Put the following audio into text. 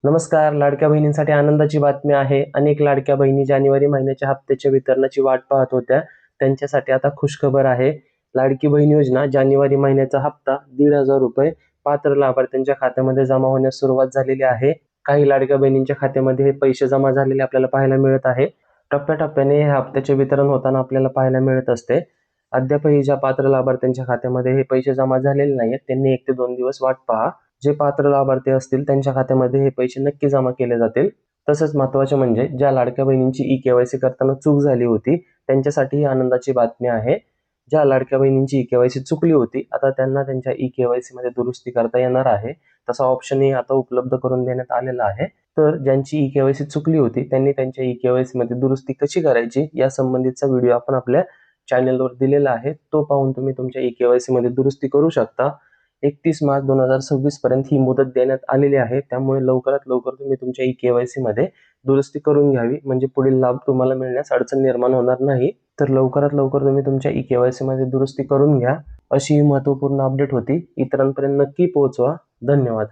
नमस्कार. लाडक्या बहिणींसाठी आनंदाची बातमी आहे. अनेक लाडक्या बहिणी जानेवारी महिन्याच्या हप्त्याच्या वितरणाची वाट पाहत होत्या. त्यांच्यासाठी आता खुशखबर आहे. लाडकी बहीण योजना जानेवारी महिन्याचा हप्ता ₹1,500 पात्र लाभार्थ्यांच्या खात्यामध्ये जमा होण्यास सुरुवात झालेली आहे. काही लाडक्या बहिणींच्या खात्यामध्ये हे पैसे जमा झालेले आपल्याला पाहायला मिळत आहे. टप्प्याटप्प्याने हे हप्त्याचे वितरण होताना आपल्याला पाहायला मिळत असते. अद्यापही ज्या पात्र लाभार्थ्यांच्या खात्यामध्ये हे पैसे जमा झालेले नाहीत, त्यांनी 1 ते 2 दिवस वाट पहा. जे पात्र लाभार्थी असतील त्यांच्या खात्यामध्ये हे पैसे नक्की जमा केले जातील. तसंच महत्त्वाचे म्हणजे ज्या लाडक्या बहिणींची ई-के-वाय-सी करताना चूक झाली होती, त्यांच्यासाठी ही आनंदाची बातमी आहे. ज्या लाडक्या बहिणींची ई-के-वाय-सी चुकली होती, आता त्यांना त्यांच्या ई-के-वाय-सी मध्ये दुरुस्ती करता येणार आहे. तसा ऑप्शनही आता उपलब्ध करून देण्यात आलेला आहे. तर ज्यांची ई-के-वाय-सी चुकली होती, त्यांनी त्यांच्या ई-के-वाय-सी मध्ये दुरुस्ती कशी करायची यासंबंधीचा व्हिडिओ आपण आपल्या चॅनलवर दिलेला आहे. तो पाहून तुम्ही तुमच्या ई-के-वाय-सी मध्ये दुरुस्ती करू शकता. 31 मार्च 2026 पर्यंत ही मुदत देण्यात आलेली आहे. त्यामुळे लवकरात लवकर तुम्ही तुमच्या ई-के-वाय-सी मध्ये दुरुस्ती करून घ्यावी, म्हणजे पुढील लाभ तुम्हाला मिळण्यास अडचण निर्माण होणार नाही. तर लवकरात लवकर तुम्ही तुमच्या ई-के-वाय-सी मध्ये दुरुस्ती करून घ्या. अशी ही महत्त्वपूर्ण अपडेट होती. इतरांपर्यंत नक्की पोहोचवा. धन्यवाद.